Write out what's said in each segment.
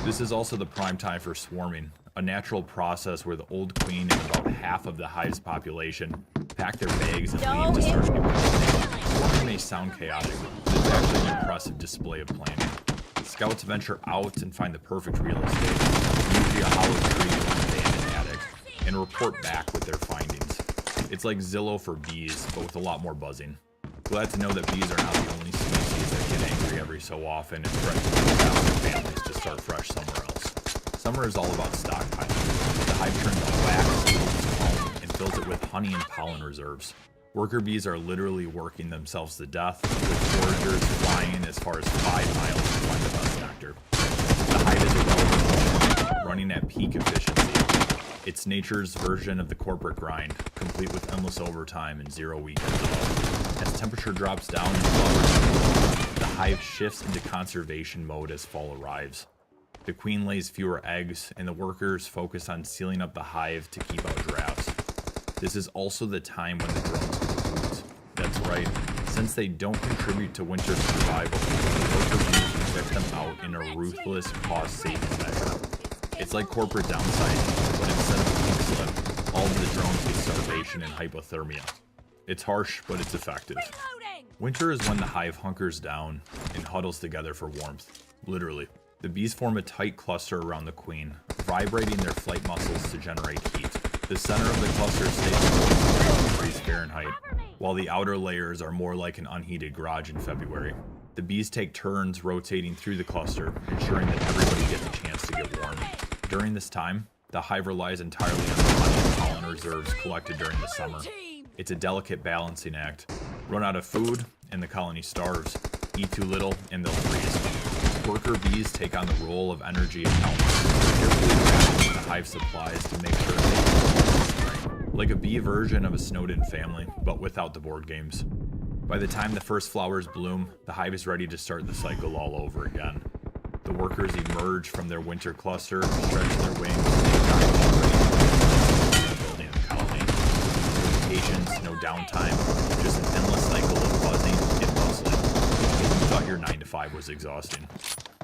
This is also the prime time for swarming, a natural process where the old queen and about half of the hive's population pack their bags and leave to start a new colony. Swarming may sound chaotic, but it's actually an impressive display of planning. Scouts venture out and find the perfect real estate, usually a hollow tree or an abandoned attic, and report back with their findings. It's like Zillow for bees, but with a lot more buzzing. Glad to know that bees are not the only species that get angry every so often and threaten to move out their families to start fresh somewhere else. Summer is all about stockpiling. The hive turns the wax into its home and fills it with honey and pollen reserves. Worker bees are literally working themselves to death, with foragers flying as far as 5 miles to find the best nectar. The hive is a relative machine, running at peak efficiency. It's nature's version of the corporate grind, complete with endless overtime and 0 weekends off. As temperature drops down and flowers, the hive shifts into conservation mode as fall arrives. The queen lays fewer eggs, and the workers focus on sealing up the hive to keep out drafts. This is also the time when the drones get the boots. That's right, since they don't contribute to winter survival, the worker bees pick them out in a ruthless cost-saving measure. It's like corporate downsizing, but instead of a pink slip, all of the drones get starvation and hypothermia. It's harsh, but it's effective. Winter is when the hive hunkers down and huddles together for warmth. Literally. The bees form a tight cluster around the queen, vibrating their flight muscles to generate heat. The center of the cluster stays at 1 degrees Fahrenheit, while the outer layers are more like an unheated garage in February. The bees take turns rotating through the cluster, ensuring that everybody gets a chance to get warm. During this time, the hive relies entirely on the honey and pollen reserves collected during the summer. It's a delicate balancing act. Run out of food, and the colony starves. Eat too little, and they'll freeze. Worker bees take on the role of energy accountants, carefully balancing the hive supplies to make sure they like a bee version of a snowed-in family, but without the board games. By the time the first flowers bloom, the hive is ready to start the cycle all over again. The workers emerge from their winter cluster, stretch their wings, and building the colony. No patience, no downtime, just an endless cycle of buzzing and bustling. You thought your 9 to 5 was exhausting.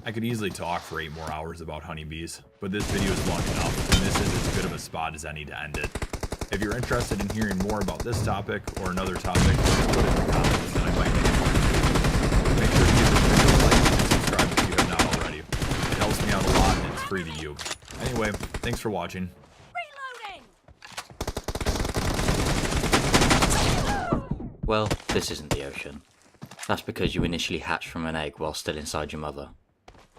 I could easily talk for 8 more hours about honeybees, but this video is long enough, and this is as good of a spot as any to end it. If you're interested in hearing more about this topic or another topic, put it in the comments and I might make one. Make sure to give this video a like and subscribe if you have not already. It helps me out a lot and it's free to you. Anyway, thanks for watching. Well, this isn't the ocean. That's because you initially hatched from an egg while still inside your mother.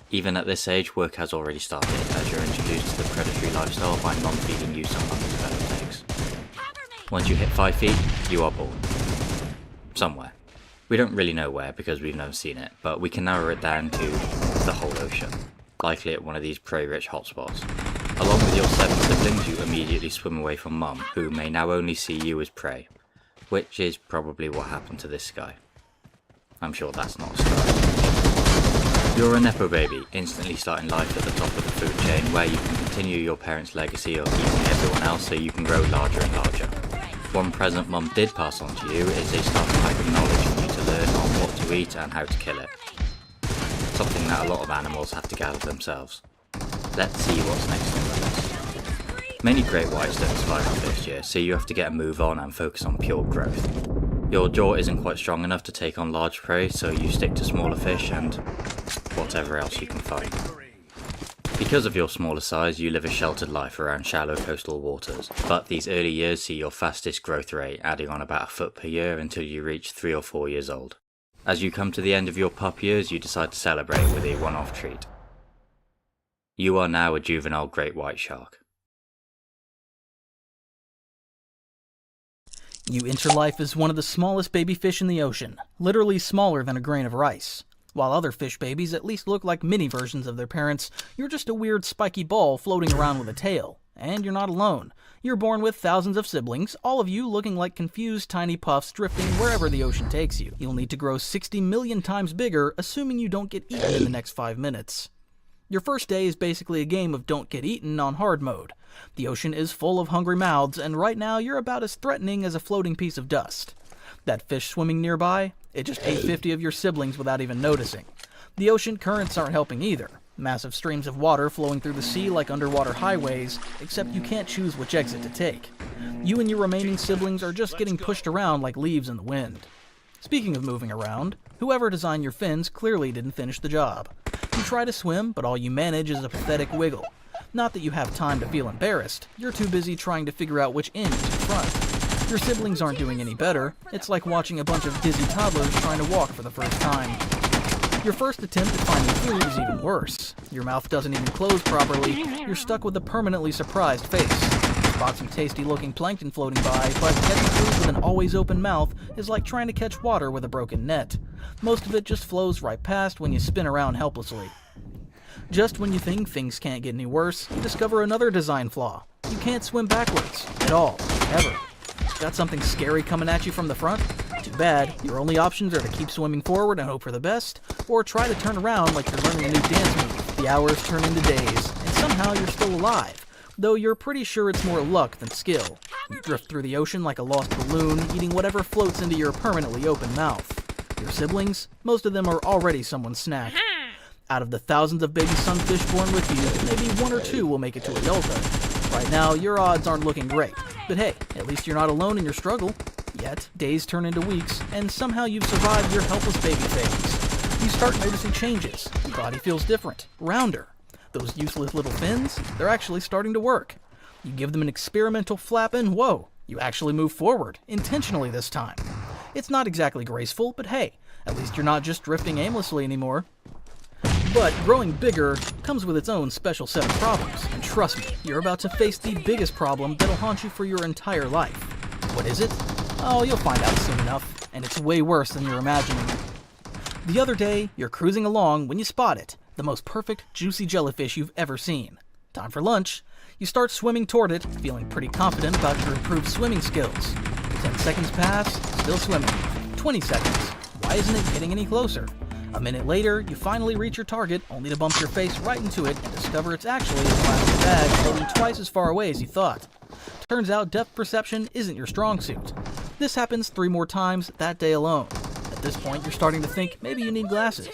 Even at this age, work has already started as you're introduced to the predatory lifestyle by mum feeding you some undeveloped eggs. Once you hit 5 feet, you are born. Somewhere. We don't really know where because we've never seen it, but we can narrow it down to the whole ocean, likely at one of these prey-rich hotspots. Along with your 7 siblings, you immediately swim away from mum, who may now only see you as prey, which is probably what happened to this guy. I'm sure that's not a story. You're a Nepo baby, instantly starting life at the top of the food chain where you can continue your parents' legacy of eating everyone else so you can grow larger and larger. One present mum did pass on to you is a starting pack of knowledge for you to learn on what to eat and how to kill it. Something that a lot of animals have to gather themselves. Let's see what's next on the list. Many great whites don't survive the first year, so you have to get a move on and focus on pure growth. Your jaw isn't quite strong enough to take on large prey, so you stick to smaller fish and whatever else you can find. Because of your smaller size, you live a sheltered life around shallow coastal waters, but these early years see your fastest growth rate, adding on about a foot per year until you reach 3 or 4 years old. As you come to the end of your pup years, you decide to celebrate with a one-off treat. You are now a juvenile great white shark. You enter life as one of the smallest baby fish in the ocean, literally smaller than a grain of rice. While other fish babies at least look like mini versions of their parents, you're just a weird spiky ball floating around with a tail. And you're not alone. You're born with thousands of siblings, all of you looking like confused tiny puffs drifting wherever the ocean takes you. You'll need to grow 60 million times bigger, assuming you don't get eaten in the next 5 minutes. Your first day is basically a game of don't get eaten on hard mode. The ocean is full of hungry mouths, and right now you're about as threatening as a floating piece of dust. That fish swimming nearby, it just ate 50 of your siblings without even noticing. The ocean currents aren't helping either. Massive streams of water flowing through the sea like underwater highways, except you can't choose which exit to take. You and your remaining siblings are just getting pushed around like leaves in the wind. Speaking of moving around, whoever designed your fins clearly didn't finish the job. You try to swim, but all you manage is a pathetic wiggle. Not that you have time to feel embarrassed, you're too busy trying to figure out which end is in front. Your siblings aren't doing any better. It's like watching a bunch of dizzy toddlers trying to walk for the first time. Your first attempt at finding food is even worse. Your mouth doesn't even close properly. You're stuck with a permanently surprised face. Spot some tasty-looking plankton floating by, but catching food with an always open mouth is like trying to catch water with a broken net. Most of it just flows right past when you spin around helplessly. Just when you think things can't get any worse, you discover another design flaw. You can't swim backwards. At all. Ever. Got something scary coming at you from the front? Too bad. Your only options are to keep swimming forward and hope for the best, or try to turn around like you're learning a new dance move. The hours turn into days, and somehow you're still alive, though you're pretty sure it's more luck than skill. You drift through the ocean like a lost balloon, eating whatever floats into your permanently open mouth. Your siblings? Most of them are already someone's snack. Out of the thousands of baby sunfish born with you, maybe one or two will make it to adulthood. Right now, your odds aren't looking great. But hey, at least you're not alone in your struggle. Yet, days turn into weeks, and somehow you've survived your helpless baby phase. You start noticing changes. Your body feels different, rounder. Those useless little fins, they're actually starting to work. You give them an experimental flap and whoa, you actually move forward, intentionally this time. It's not exactly graceful, but hey, at least you're not just drifting aimlessly anymore. But growing bigger comes with its own special set of problems, and trust me, you're about to face the biggest problem that'll haunt you for your entire life. What is it? Oh, you'll find out soon enough, and it's way worse than you're imagining. The other day, you're cruising along when you spot it, the most perfect, juicy jellyfish you've ever seen. Time for lunch. You start swimming toward it, feeling pretty confident about your improved swimming skills. 10 seconds pass, still swimming. 20 seconds. Why isn't it getting any closer? A minute later, you finally reach your target, only to bump your face right into it and discover it's actually a plastic bag floating twice as far away as you thought. Turns out depth perception isn't your strong suit. This happens 3 more times that day alone. At this point, you're starting to think maybe you need glasses.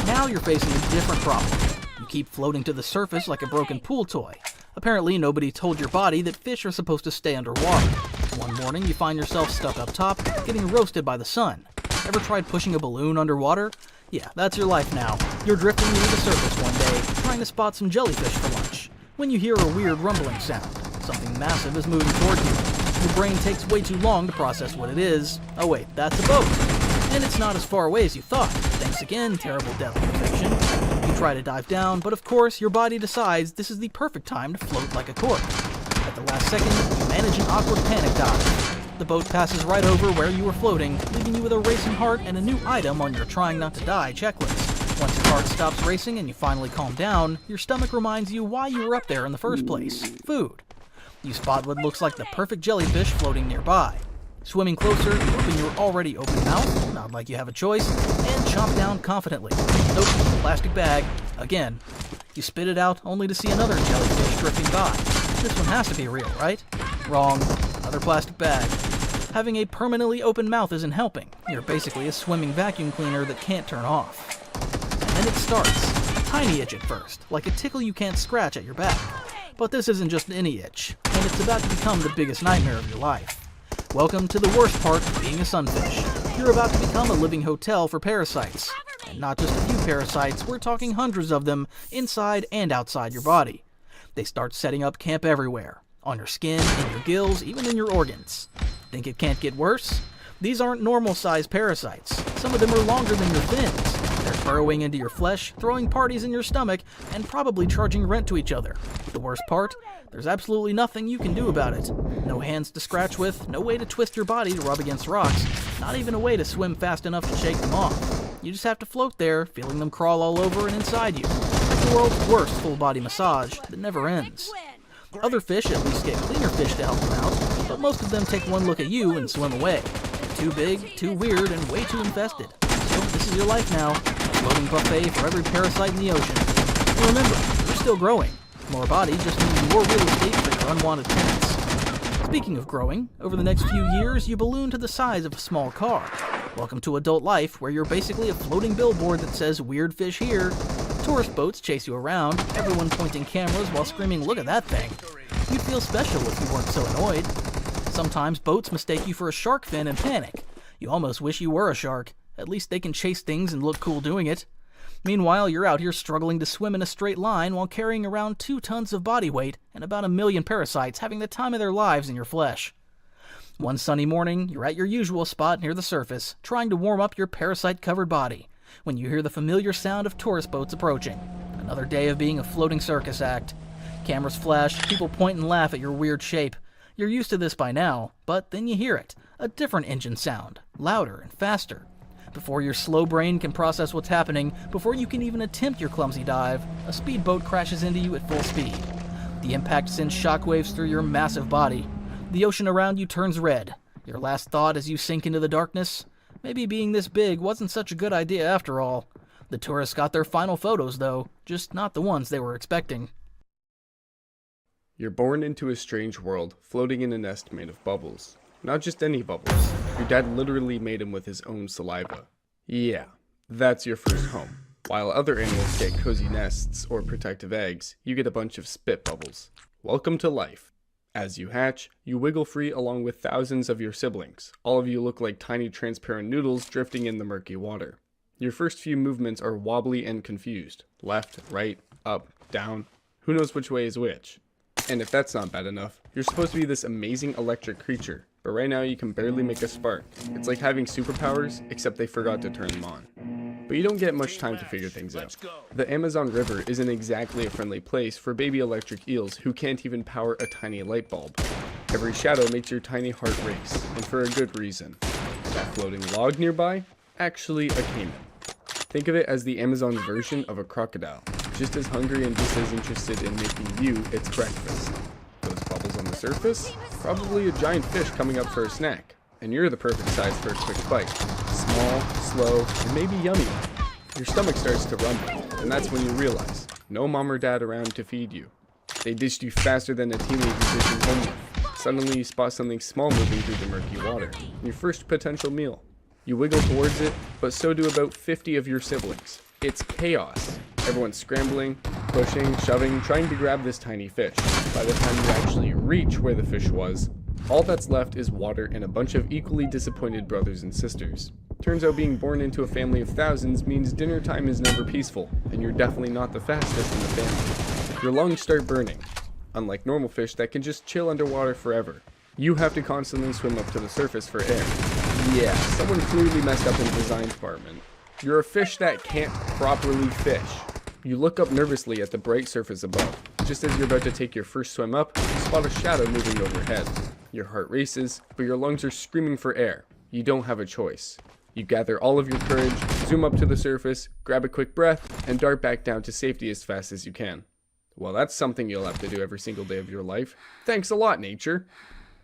Now you're facing a different problem. You keep floating to the surface like a broken pool toy. Apparently, nobody told your body that fish are supposed to stay underwater. One morning, you find yourself stuck up top, getting roasted by the sun. Ever tried pushing a balloon underwater? Yeah, that's your life now. You're drifting near the surface one day, trying to spot some jellyfish for lunch, when you hear a weird rumbling sound. Something massive is moving toward you. Your brain takes way too long to process what it is. Oh wait, that's a boat. And it's not as far away as you thought. Thanks again, terrible depth perception. You try to dive down, but of course, your body decides this is the perfect time to float like a cork. At the last second, you manage an awkward panic dive. The boat passes right over where you were floating, leaving you with a racing heart and a new item on your trying not to die checklist. Once your heart stops racing and you finally calm down, your stomach reminds you why you were up there in the first place. Food. You spot what looks like the perfect jellyfish floating nearby. Swimming closer, you open your already open mouth, not like you have a choice, and chomp down confidently. Nope, plastic bag. Again. You spit it out only to see another jellyfish drifting by. This one has to be real, right? Wrong. Another plastic bag. Having a permanently open mouth isn't helping. You're basically a swimming vacuum cleaner that can't turn off. And then it starts. A tiny itch at first, like a tickle you can't scratch at your back. But this isn't just any itch, and it's about to become the biggest nightmare of your life. Welcome to the worst part of being a sunfish. You're about to become a living hotel for parasites. And not just a few parasites, we're talking hundreds of them, inside and outside your body. They start setting up camp everywhere. On your skin, in your gills, even in your organs. Think it can't get worse? These aren't normal-sized parasites. Some of them are longer than your fins. They're burrowing into your flesh, throwing parties in your stomach, and probably charging rent to each other. The worst part? There's absolutely nothing you can do about it. No hands to scratch with, no way to twist your body to rub against rocks, not even a way to swim fast enough to shake them off. You just have to float there, feeling them crawl all over and inside you. Like the world's worst full-body massage that never ends. Other fish at least get cleaner fish to help them out, but most of them take one look at you and swim away. They're too big, too weird, and way too infested. So this is your life now, a floating buffet for every parasite in the ocean. And remember, you're still growing. More body just means more real estate for your unwanted tenants. Speaking of growing, over the next few years you balloon to the size of a small car. Welcome to adult life, where you're basically a floating billboard that says weird fish here. Tourist boats chase you around, everyone pointing cameras while screaming, "Look at that thing." You'd feel special if you weren't so annoyed. Sometimes boats mistake you for a shark fin and panic. You almost wish you were a shark. At least they can chase things and look cool doing it. Meanwhile, you're out here struggling to swim in a straight line while carrying around 2 tons of body weight and about 1 million parasites having the time of their lives in your flesh. One sunny morning, you're at your usual spot near the surface, trying to warm up your parasite-covered body, when you hear the familiar sound of tourist boats approaching. Another day of being a floating circus act. Cameras flash, people point and laugh at your weird shape. You're used to this by now, but then you hear it. A different engine sound, louder and faster. Before your slow brain can process what's happening, before you can even attempt your clumsy dive, a speedboat crashes into you at full speed. The impact sends shockwaves through your massive body. The ocean around you turns red. Your last thought as you sink into the darkness? Maybe being this big wasn't such a good idea after all. The tourists got their final photos though, just not the ones they were expecting. You're born into a strange world, floating in a nest made of bubbles. Not just any bubbles. Your dad literally made them with his own saliva. Yeah, that's your first home. While other animals get cozy nests or protective eggs, you get a bunch of spit bubbles. Welcome to life. As you hatch, you wiggle free along with thousands of your siblings. All of you look like tiny transparent noodles drifting in the murky water. Your first few movements are wobbly and confused. Left, right, up, down. Who knows which way is which? And if that's not bad enough, you're supposed to be this amazing electric creature, but right now you can barely make a spark. It's like having superpowers, except they forgot to turn them on. But you don't get much time to figure things out. The Amazon River isn't exactly a friendly place for baby electric eels who can't even power a tiny light bulb. Every shadow makes your tiny heart race, and for a good reason. That floating log nearby? Actually a caiman. Think of it as the Amazon version of a crocodile, just as hungry and just as interested in making you its breakfast. Those bubbles on the surface? Probably a giant fish coming up for a snack, and you're the perfect size for a quick bite. Small, slow, and maybe yummy. Your stomach starts to rumble, and that's when you realize, no mom or dad around to feed you. They dished you faster than a teenager dishing homework. Suddenly you spot something small moving through the murky water, your first potential meal. You wiggle towards it, but so do about 50 of your siblings. It's chaos. Everyone's scrambling, pushing, shoving, trying to grab this tiny fish. By the time you actually reach where the fish was, all that's left is water and a bunch of equally disappointed brothers and sisters. Turns out being born into a family of thousands means dinner time is never peaceful, and you're definitely not the fastest in the family. Your lungs start burning. Unlike normal fish that can just chill underwater forever, you have to constantly swim up to the surface for air. Yeah, someone clearly messed up in the design department. You're a fish that can't properly fish. You look up nervously at the bright surface above. Just as you're about to take your first swim up, you spot a shadow moving overhead. Your heart races, but your lungs are screaming for air. You don't have a choice. You gather all of your courage, zoom up to the surface, grab a quick breath, and dart back down to safety as fast as you can. Well, that's something you'll have to do every single day of your life. Thanks a lot, nature.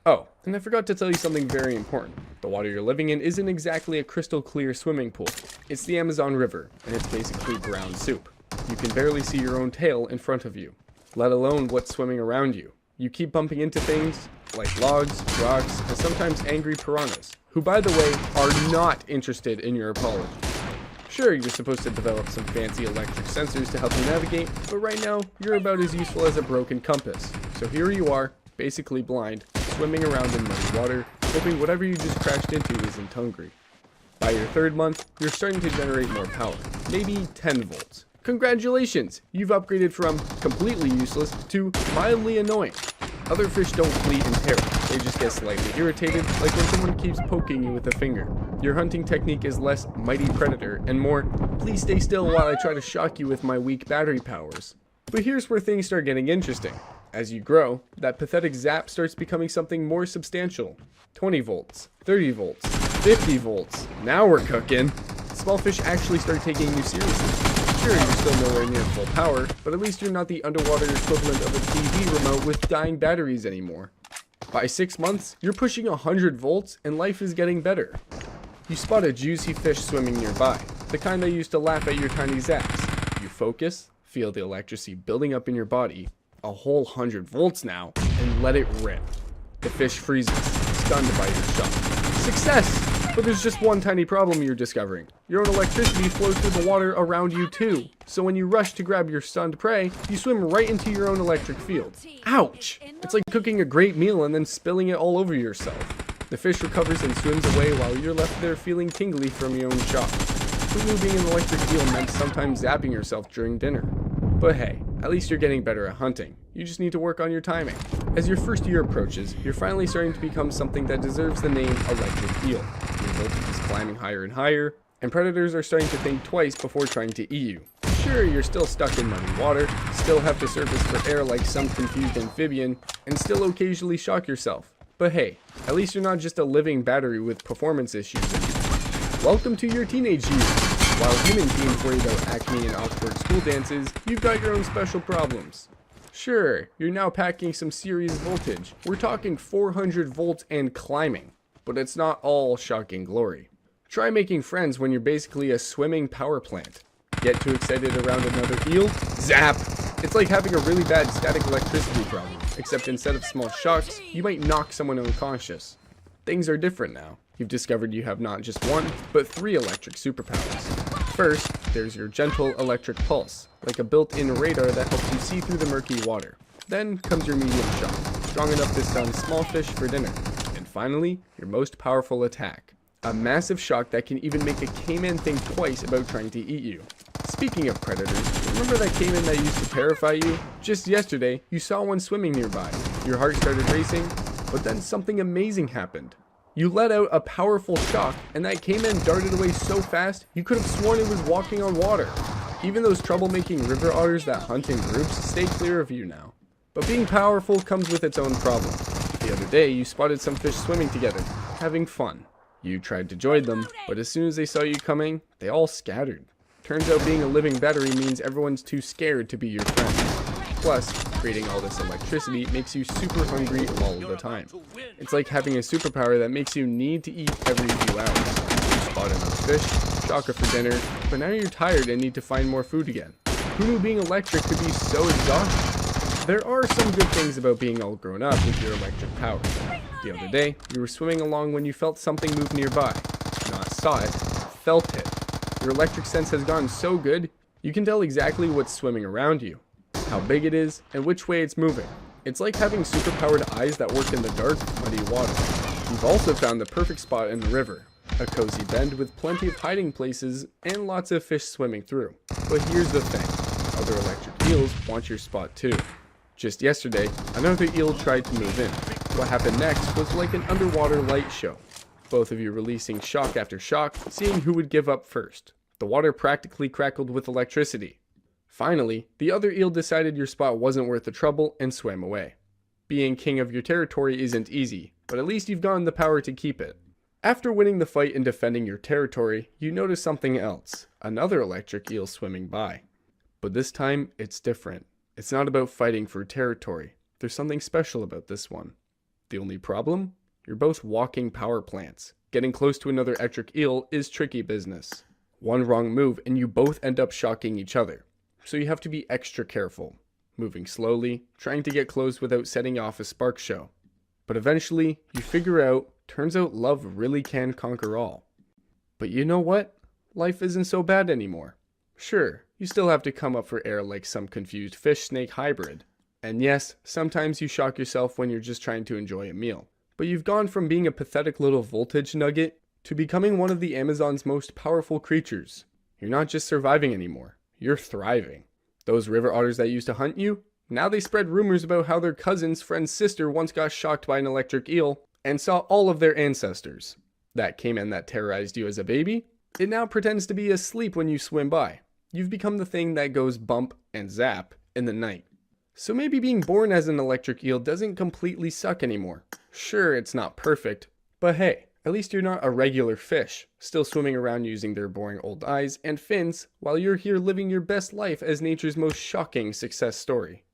Oh, and I forgot to tell you something very important. The water you're living in isn't exactly a crystal clear swimming pool. It's the Amazon River, and it's basically brown soup. You can barely see your own tail in front of you, let alone what's swimming around you. You keep bumping into things like logs, rocks, and sometimes angry piranhas, who by the way are not interested in your apology. Sure, you're supposed to develop some fancy electric sensors to help you navigate, but right now, you're about as useful as a broken compass. So here you are, basically blind, swimming around in muddy water, hoping whatever you just crashed into isn't hungry. By your 3rd month, you're starting to generate more power, maybe 10 volts. Congratulations! You've upgraded from completely useless to mildly annoying. Other fish don't flee in terror, they just get slightly irritated, like when someone keeps poking you with a finger. Your hunting technique is less mighty predator and more, please stay still while I try to shock you with my weak battery powers. But here's where things start getting interesting. As you grow, that pathetic zap starts becoming something more substantial. 20 volts, 30 volts, 50 volts. Now we're cooking. Small fish actually start taking you seriously. Sure, you're still nowhere near full power, but at least you're not the underwater equivalent of a TV remote with dying batteries anymore. By 6 months, you're pushing 100 volts and life is getting better. You spot a juicy fish swimming nearby, the kind that used to laugh at your tiny zaps. You focus, feel the electricity building up in your body, a whole 100 volts now, and let it rip. The fish freezes, stunned by your shot. Success! But there's just one tiny problem you're discovering. Your own electricity flows through the water around you too. So when you rush to grab your stunned prey, you swim right into your own electric field. Ouch! It's like cooking a great meal and then spilling it all over yourself. The fish recovers and swims away while you're left there feeling tingly from your own shock. Hulu being an electric eel meant sometimes zapping yourself during dinner. But hey, at least you're getting better at hunting. You just need to work on your timing. As your first year approaches, you're finally starting to become something that deserves the name electric eel. Your voltage is climbing higher and higher, and predators are starting to think twice before trying to eat you. Sure, you're still stuck in muddy water, still have to surface for air like some confused amphibian, and still occasionally shock yourself. But hey, at least you're not just a living battery with performance issues. Welcome to your teenage years. While human teens worry about acne and awkward school dances, you've got your own special problems. Sure, you're now packing some serious voltage. We're talking 400 volts and climbing. But it's not all shocking glory. Try making friends when you're basically a swimming power plant. Get too excited around another eel? Zap! It's like having a really bad static electricity problem, except instead of small shocks, you might knock someone unconscious. Things are different now. You've discovered you have not just one, but 3 electric superpowers. First, there's your gentle electric pulse, like a built-in radar that helps you see through the murky water. Then comes your medium shock, strong enough to stun small fish for dinner. And finally, your most powerful attack, a massive shock that can even make a caiman think twice about trying to eat you. Speaking of predators, remember that caiman that used to terrify you? Just yesterday, you saw one swimming nearby. Your heart started racing, but then something amazing happened. You let out a powerful shock, and that caiman darted away so fast, you could have sworn it was walking on water. Even those troublemaking river otters that hunt in groups stay clear of you now. But being powerful comes with its own problem. The other day, you spotted some fish swimming together, having fun. You tried to join them, but as soon as they saw you coming, they all scattered. Turns out being a living battery means everyone's too scared to be your friend. Plus, creating all this electricity makes you super hungry all the time. It's like having a superpower that makes you need to eat every few hours. You spot another fish, shock it for dinner, but now you're tired and need to find more food again. Who knew being electric could be so exhausting? There are some good things about being all grown up with your electric powers. The other day, you were swimming along when you felt something move nearby. Not saw it, felt it. Your electric sense has gotten so good, you can tell exactly what's swimming around you, how big it is, and which way it's moving. It's like having superpowered eyes that work in the dark, muddy water. You've also found the perfect spot in the river, a cozy bend with plenty of hiding places and lots of fish swimming through. But here's the thing, other electric eels want your spot too. Just yesterday, another eel tried to move in. What happened next was like an underwater light show. Both of you releasing shock after shock, seeing who would give up first. The water practically crackled with electricity. Finally, the other eel decided your spot wasn't worth the trouble and swam away. Being king of your territory isn't easy, but at least you've gotten the power to keep it. After winning the fight and defending your territory, you notice something else, another electric eel swimming by. But this time, it's different. It's not about fighting for territory. There's something special about this one. The only problem? You're both walking power plants. Getting close to another electric eel is tricky business. One wrong move and you both end up shocking each other. So you have to be extra careful, moving slowly, trying to get close without setting off a spark show. But eventually, you figure out, turns out love really can conquer all. But you know what? Life isn't so bad anymore. Sure, you still have to come up for air like some confused fish-snake hybrid. And yes, sometimes you shock yourself when you're just trying to enjoy a meal. But you've gone from being a pathetic little voltage nugget to becoming one of the Amazon's most powerful creatures. You're not just surviving anymore. You're thriving. Those river otters that used to hunt you, now they spread rumors about how their cousin's friend's sister once got shocked by an electric eel and saw all of their ancestors. That caiman that terrorized you as a baby, it now pretends to be asleep when you swim by. You've become the thing that goes bump and zap in the night. So maybe being born as an electric eel doesn't completely suck anymore. Sure, it's not perfect, but hey, at least you're not a regular fish, still swimming around using their boring old eyes and fins while you're here living your best life as nature's most shocking success story.